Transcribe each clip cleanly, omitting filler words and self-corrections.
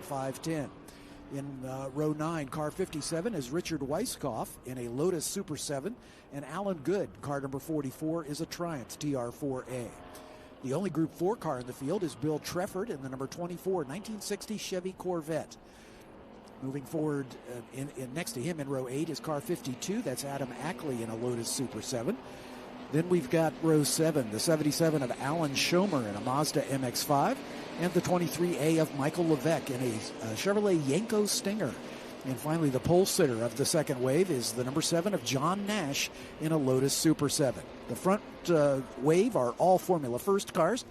5:10. In row 9, car 57 is Richard Weisskopf in a Lotus Super 7, and Alan Good, car number 44, is a Triumph TR4A. The only Group 4 car in the field is Bill Trefford in the number 24 1960 Chevy Corvette. Moving forward, next to him in row 8 is car 52. That's Adam Ackley in a Lotus Super 7. Then we've got row 7, the 77 of Alan Schomer in a Mazda MX-5, and the 23A of Michael Levesque in a Chevrolet Yenko Stinger. And finally, the pole sitter of the second wave is the number 7 of John Nash in a Lotus Super 7. The front wave are all Formula First cars.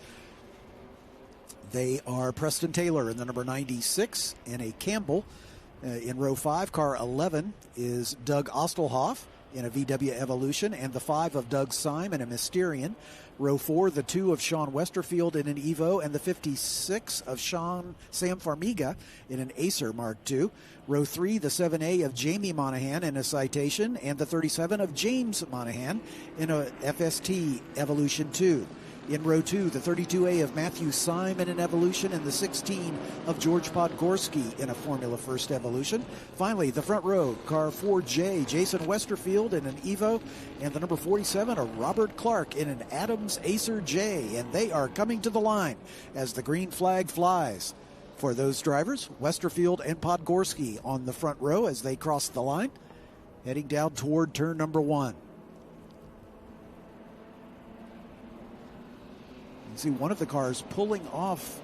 They are Preston Taylor in the number 96 in a Campbell. In row 5, car 11 is Doug Ostelhoff in a VW Evolution, and the 5 of Doug Syme in a Mysterian. Row 4, the 2 of Sean Westerfield in an Evo, and the 56 of Sam Farmiga in an Acer Mark II. Row 3, the 7A of Jamie Monahan in a Citation, and the 37 of James Monahan in a FST Evolution 2. In row 2, the 32A of Matthew Syme in an Evolution, and the 16 of George Podgorski in a Formula First Evolution. Finally, the front row, car 4J, Jason Westerfield in an Evo, and the number 47 of Robert Clark in an Adams Acer J. And they are coming to the line as the green flag flies. For those drivers, Westerfield and Podgorski on the front row as they cross the line, heading down toward turn number 1. See one of the cars pulling off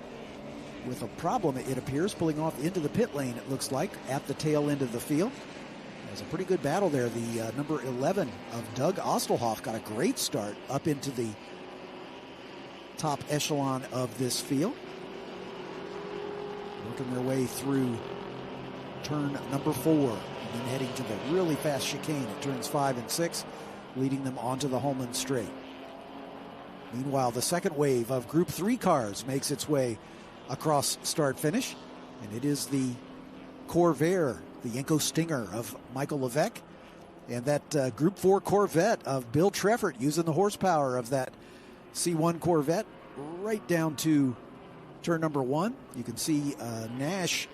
with a problem, it appears, pulling off into the pit lane, it looks like, at the tail end of the field. There's a pretty good battle there. The number 11 of Doug Ostelhoff got a great start up into the top echelon of this field. Working their way through turn number 4, and then heading to the really fast chicane at turns 5 and 6, leading them onto the Holman Straight. Meanwhile, the second wave of Group 3 cars makes its way across start-finish, and it is the Corvair, the Yenko Stinger of Michael Levesque, and that Group 4 Corvette of Bill Trefford, using the horsepower of that C1 Corvette right down to turn number 1. You can see John Nash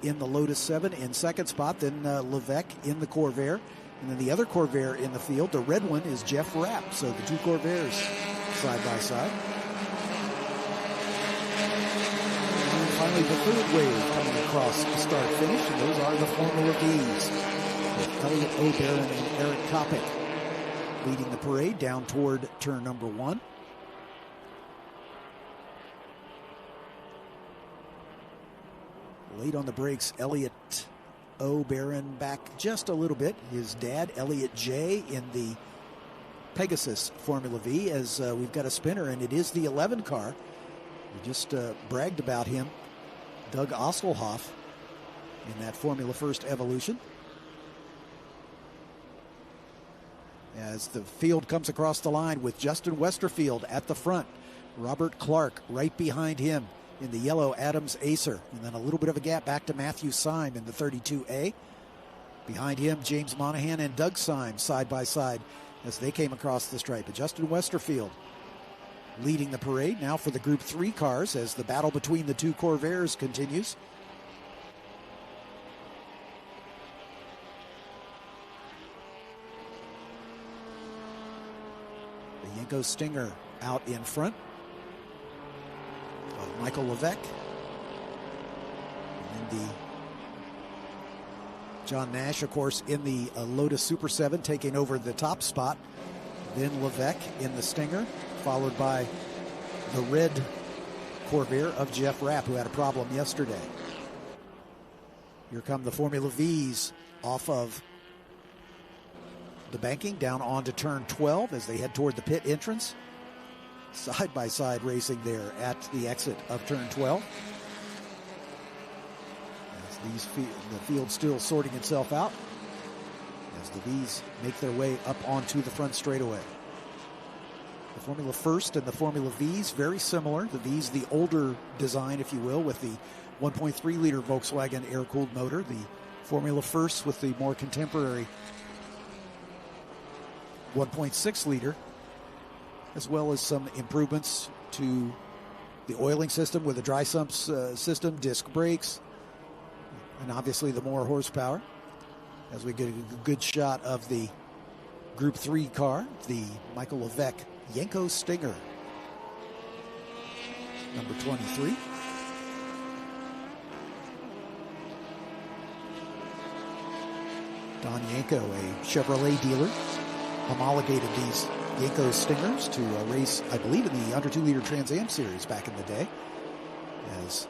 in the Lotus 7 in second spot, then Levesque in the Corvair. And then the other Corvair in the field, the red one, is Jeff Rapp. So the two Corvairs side by side. And finally, the third wave coming across the start-finish, and those are the Formula V's, with Elliot O'Barron and Eric Kopic leading the parade down toward turn number 1. Late on the brakes, Elliot O'Barron back just a little bit. His dad, Elliot J., in the Pegasus Formula V, as we've got a spinner, and it is the 11 car. We just bragged about him, Doug Ostelhoff, in that Formula First Evolution. As the field comes across the line with Justin Westerfield at the front, Robert Clark right behind him in the yellow Adams Acer, and then a little bit of a gap back to Matthew Syme in the 32A. Behind him, James Monahan and Doug Syme side by side as they came across the stripe. But Justin Westerfield leading the parade now for the Group 3 cars as the battle between the two Corvairs continues. The Yenko Stinger out in front of Michael Levesque. And then the John Nash, of course, in the Lotus Super 7, taking over the top spot. Then Levesque in the Stinger, followed by the red Corvair of Jeff Rapp, who had a problem yesterday. Here come the Formula V's off of the banking down onto turn 12 as they head toward the pit entrance. Side-by-side racing there at the exit of turn 12. As the field still sorting itself out as the V's make their way up onto the front straightaway. The Formula First and the Formula V's very similar. The V's the older design, if you will, with the 1.3 liter Volkswagen air-cooled motor. The Formula First with the more contemporary 1.6 liter, as well as some improvements to the oiling system with the dry sumps system, disc brakes, and obviously the more horsepower. As we get a good shot of the Group 3 car, the Michael Levesque Yenko Stinger, number 23. Don Yenko, a Chevrolet dealer, homologated these Yenko Stingers to race, I believe, in the under 2-liter Trans Am series back in the day, as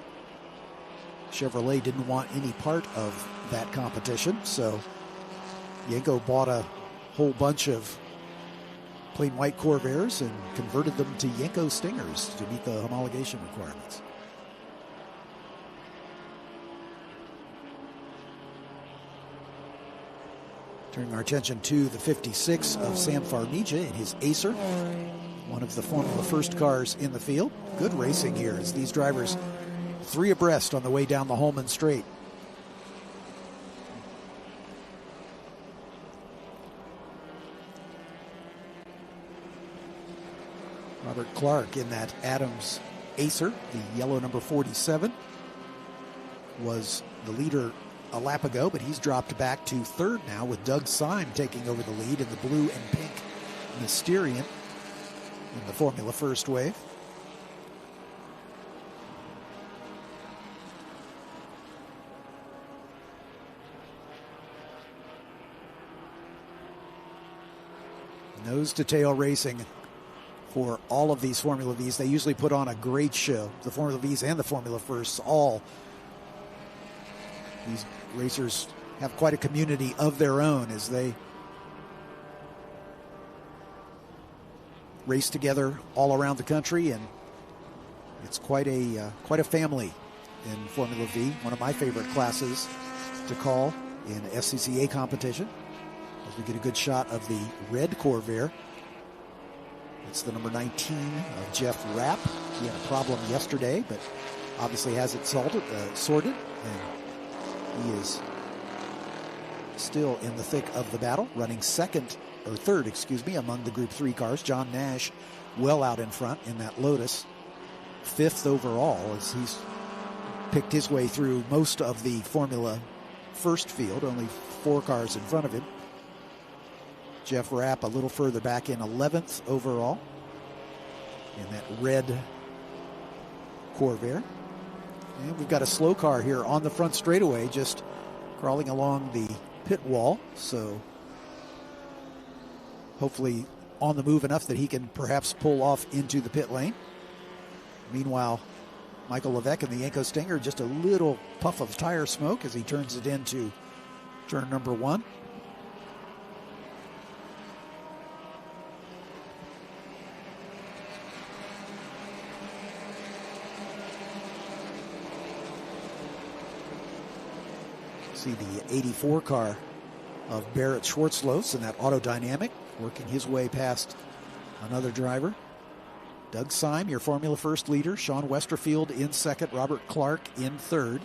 Chevrolet didn't want any part of that competition. So Yenko bought a whole bunch of plain white Corvairs and converted them to Yenko Stingers to meet the homologation requirements. Turning our attention to the 56 of Sam Farmiga in his Acer, one of the Formula First cars in the field. Good racing here as these drivers three abreast on the way down the Holman Straight. Robert Clark in that Adams Acer, the yellow number 47, was the leader a lap ago, but he's dropped back to third now with Doug Syme taking over the lead in the blue and pink Mysterian in the Formula First wave. Nose to tail racing for all of these Formula Vs. They usually put on a great show. The Formula Vs and the Formula Firsts, all these racers have quite a community of their own as they race together all around the country, and it's quite a family in Formula V. One of my favorite classes to call in SCCA competition. As we get a good shot of the red Corvair. It's the number 19 of Jeff Rapp. He had a problem yesterday, but obviously has it sorted, and he is still in the thick of the battle, running third, among the Group 3 cars. John Nash well out in front in that Lotus, fifth overall, as he's picked his way through most of the Formula First field, only 4 cars in front of him. Jeff Rapp a little further back in 11th overall in that red Corvair. And we've got a slow car here on the front straightaway, just crawling along the pit wall. So hopefully on the move enough that he can perhaps pull off into the pit lane. Meanwhile, Michael Levesque and the Yenko Stinger, just a little puff of tire smoke as he turns it into turn number 1. See the 84 car of Barrett Schwartzlos in that Autodynamic, working his way past another driver. Doug Syme, your Formula First leader. Sean Westerfield in second. Robert Clark in third.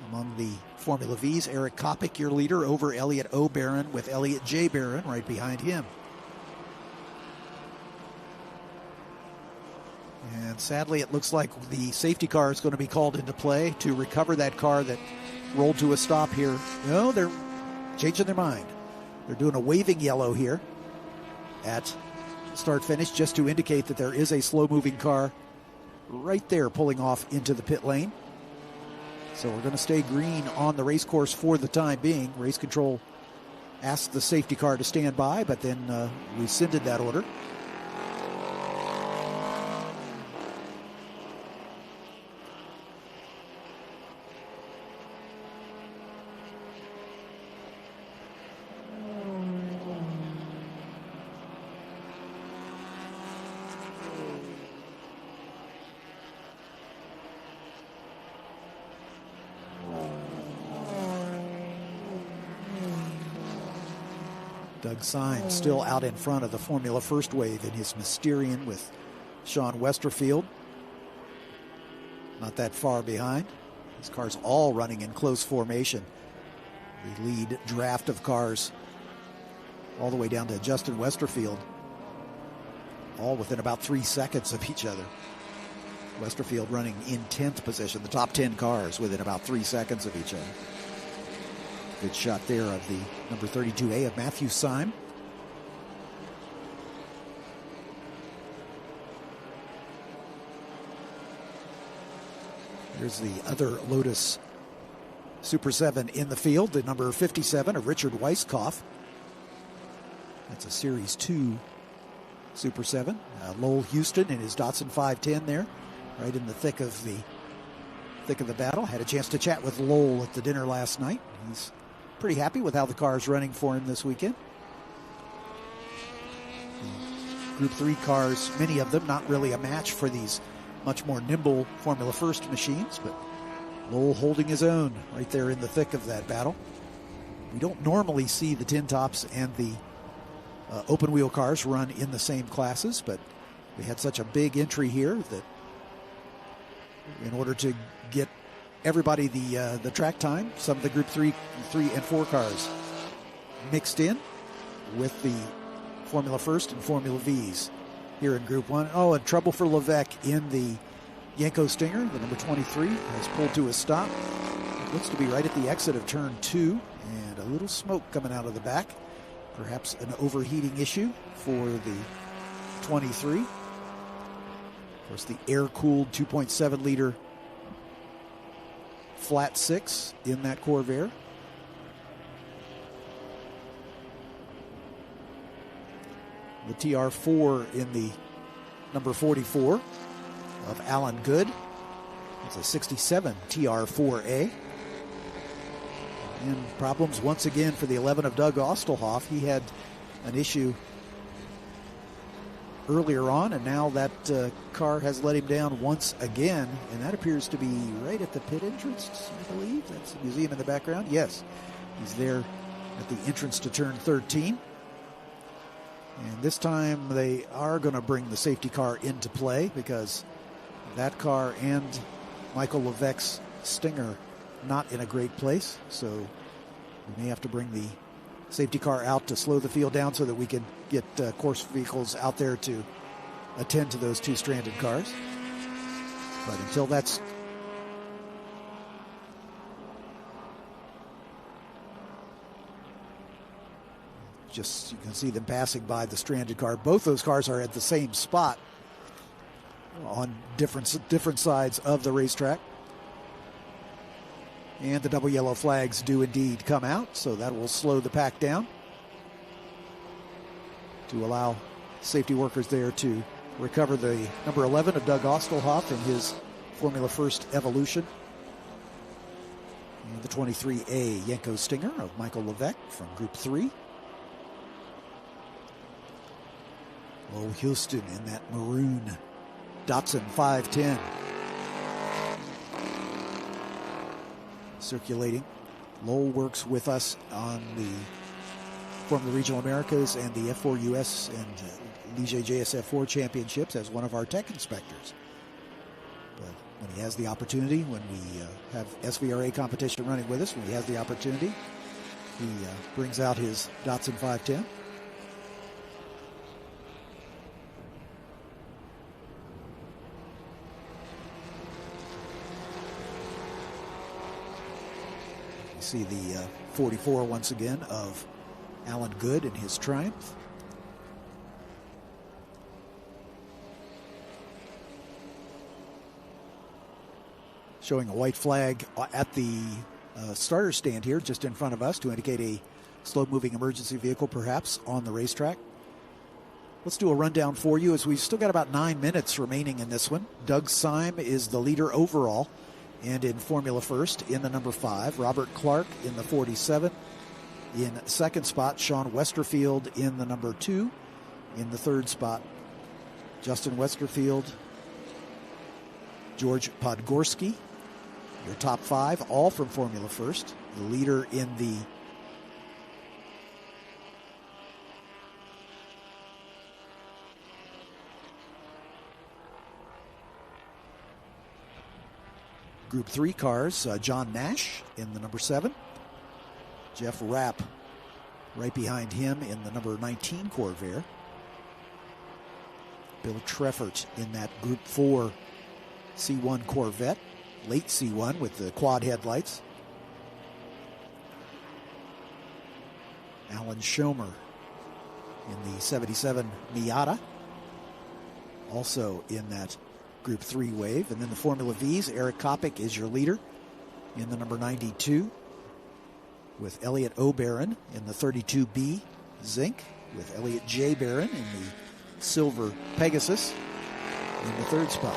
Among the Formula Vs, Eric Kopic, your leader, over Elliott O. Barron, with Elliott J. Barron right behind him. And sadly, it looks like the safety car is going to be called into play to recover that car that rolled to a stop here. No, they're changing their mind. They're doing a waving yellow here at start-finish just to indicate that there is a slow-moving car right there pulling off into the pit lane. So we're going to stay green on the race course for the time being. Race control asked the safety car to stand by, but then rescinded that order. Doug Syme still out in front of the Formula First wave in his Mysterian with Sean Westerfield. Not that far behind. These cars all running in close formation. The lead draft of cars all the way down to Justin Westerfield all within about 3 seconds of each other. Westerfield running in 10th position, the top 10 cars within about 3 seconds of each other. Good shot there of the number 32A of Matthew Syme. Here's the other Lotus Super 7 in the field, the number 57 of Richard Weisskopf. That's a Series 2 Super 7. Lowell Houston in his Datsun 510 there, right in the thick of the battle. Had a chance to chat with Lowell at the dinner last night. He's pretty happy with how the car is running for him this weekend. The Group 3 cars, many of them not really a match for these much more nimble Formula First machines, but Lowell holding his own right there in the thick of that battle. We don't normally see the tin tops and the open wheel cars run in the same classes, but we had such a big entry here that in order to get everybody the track time, some of the Group 3 and 4 cars mixed in with the Formula First and Formula Vs here in Group 1. Oh, and trouble for Levesque in the Yenko Stinger. The number 23 has pulled to a stop. It looks to be right at the exit of turn 2, and a little smoke coming out of the back. Perhaps an overheating issue for the 23. Of course, the air-cooled 2.7 liter flat 6 in that Corvair. The TR4 in the number 44 of Alan Good. It's a 67 TR4A. And problems once again for the 11 of Doug Ostelhoff. He had an issue earlier on, and now that car has let him down once again, and that appears to be right at the pit entrance, I believe. That's the museum in the background. Yes, he's there at the entrance to turn 13. And this time they are going to bring the safety car into play, because that car and Michael Levesque's Stinger not in a great place. So we may have to bring the safety car out to slow the field down so that we can get course vehicles out there to attend to those two stranded cars. But until that's just, you can see them passing by the stranded car. Both those cars are at the same spot on different sides of the racetrack. And the double yellow flags do indeed come out, so that will slow the pack down to allow safety workers there to recover the number 11 of Doug Ostelhoff in his Formula First Evolution. And the 23A Yenko Stinger of Michael Levesque from Group 3. Lowell Houston in that maroon Datsun 510. Circulating. Lowell works with us on the Formula Regional Americas and the F4 US and Ligier JSF4 championships as one of our tech inspectors. But when he has the opportunity, when we have SVRA competition running with us, when he has the opportunity, he brings out his Datsun 510. See the 44 once again of Alan Good in his Triumph. Showing a white flag at the starter stand here just in front of us to indicate a slow-moving emergency vehicle perhaps on the racetrack. Let's do a rundown for you as we've still got about 9 minutes remaining in this one. Doug Syme is the leader overall and in Formula First in the number 5. Robert Clark in the 47. In second spot, Sean Westerfield in the number 2. In the third spot, Justin Westerfield, George Podgorski. Your top 5, all from Formula First. The leader in the Group 3 cars, John Nash in the number 7. Jeff Rapp right behind him in the number 19 Corvair. Bill Treffert in that Group 4 C1 Corvette, late C1 with the quad headlights. Alan Schomer in the 77 Miata, also in that Group 3 wave. And then the Formula V's, Eric Kopic is your leader in the number 92, with Elliot O'Barron in the 32B Zinc, with Elliot J. Barron in the silver Pegasus in the third spot.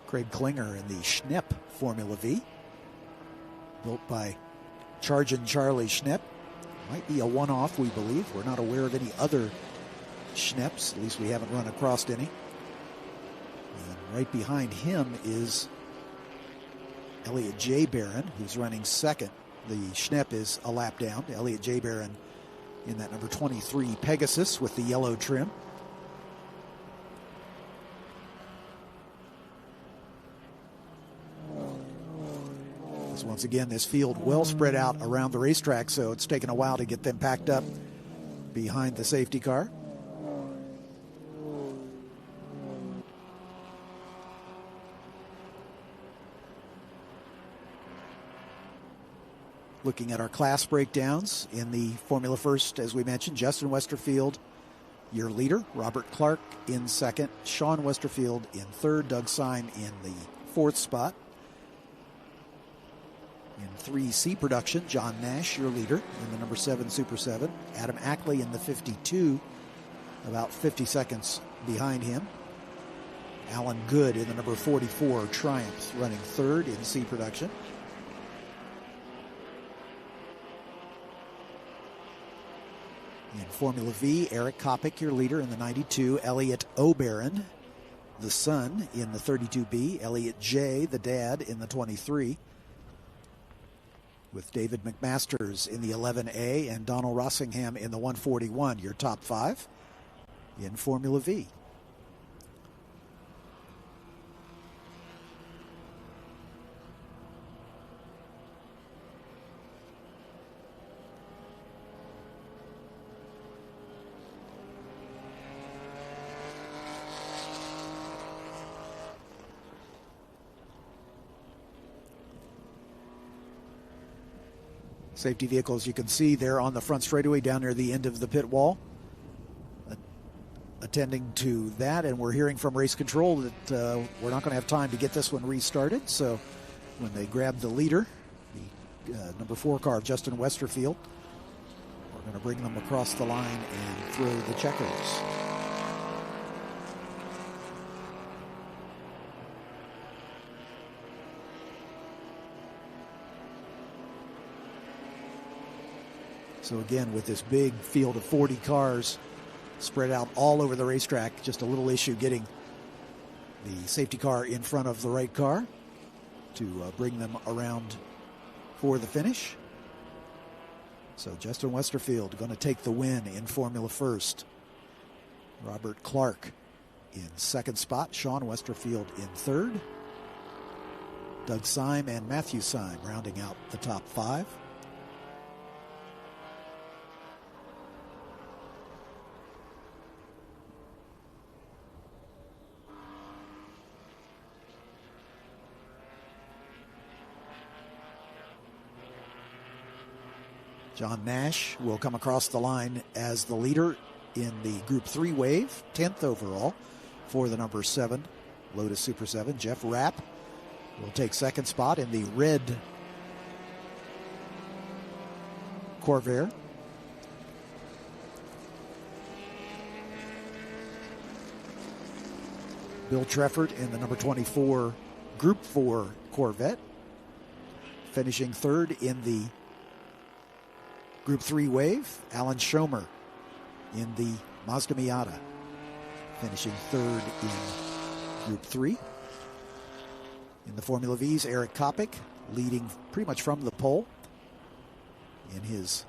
Craig Klinger in the Schnepp Formula V, built by Chargin Charlie Schnepp. Might be a one-off, we believe. We're not aware of any other Schnepps, at least we haven't run across any. And right behind him is Elliot J. Barron, who's running second. The Schnepp is a lap down. Elliot J. Barron in that number 23 Pegasus with the yellow trim. Once again, this field well spread out around the racetrack, so it's taken a while to get them packed up behind the safety car. Looking at our class breakdowns in the Formula First, as we mentioned, Justin Westerfield, your leader. Robert Clark in second. Sean Westerfield in third. Doug Syme in the fourth spot. In 3C production, John Nash, your leader, in the number 7 Super 7. Adam Ackley in the 52, about 50 seconds behind him. Alan Good in the number 44 Triumph, running third in C production. In Formula V, Eric Kopic, your leader, in the 92. Elliot O'Barron, the son, in the 32B. Elliot J., the dad, in the 23. With David McMasters in the 11A and Donald Rossingham in the 141, your top five in Formula V. Safety vehicles you can see there on the front straightaway down near the end of the pit wall, attending to that. And we're hearing from race control that we're not going to have time to get this one restarted. So when they grab the leader, the number 4 car of Justin Westerfield, we're going to bring them across the line and throw the checkers. So again, with this big field of 40 cars spread out all over the racetrack, just a little issue getting the safety car in front of the right car to bring them around for the finish. So Justin Westerfield going to take the win in Formula First. Robert Clark in second spot. Sean Westerfield in third. Doug Syme and Matthew Syme rounding out the top five. John Nash will come across the line as the leader in the Group 3 wave, 10th overall for the number 7 Lotus Super 7. Jeff Rapp will take second spot in the red Corvair. Bill Treffert in the number 24 Group 4 Corvette, finishing third in the Group 3 wave. Alan Schomer in the Mazda Miata, finishing third in Group 3. In the Formula V's, Eric Kopic leading pretty much from the pole in his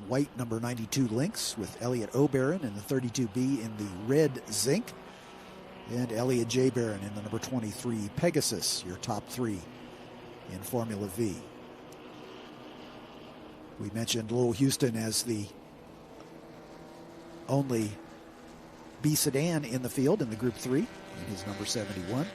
white number 92 Lynx, with Elliot O'Barron in the 32B in the red Zinc. And Elliott J. Barron in the number 23 Pegasus, your top three in Formula V. We mentioned Lowell Houston as the only B sedan in the field in the Group 3 in his number 71.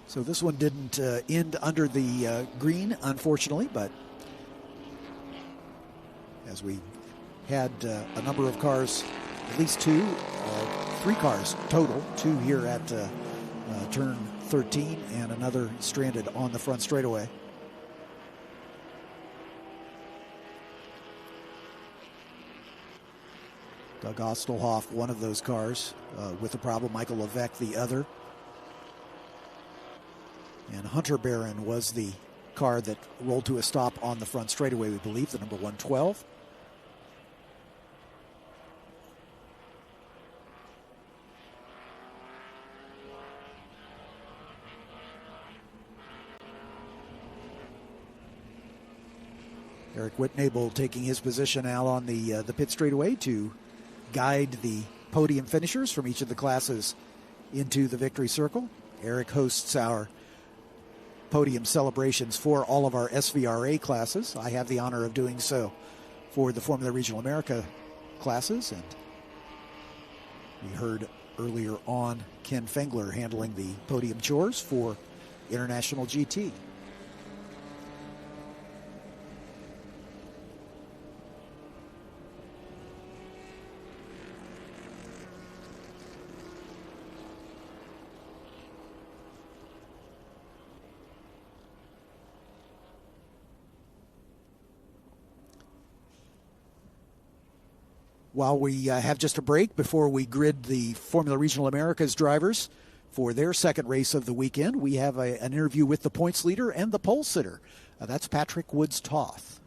So this one didn't end under the green, unfortunately, but as we had a number of cars, at least three cars total, two here at turn 13 and another stranded on the front straightaway. Doug Ostelhoff, one of those cars with a problem. Michael Levesque, the other. And Hunter Barron was the car that rolled to a stop on the front straightaway, we believe, the number 112. Eric Whitnable taking his position out on the pit straightaway to guide the podium finishers from each of the classes into the victory circle. Eric hosts our podium celebrations for all of our SVRA classes. I have the honor of doing so for the Formula Regional America classes, and we heard earlier on Ken Fengler handling the podium chores for International GT. While we have just a break before we grid the Formula Regional Americas drivers for their second race of the weekend, we have an interview with the points leader and the pole sitter. That's Patrick Woods-Toth.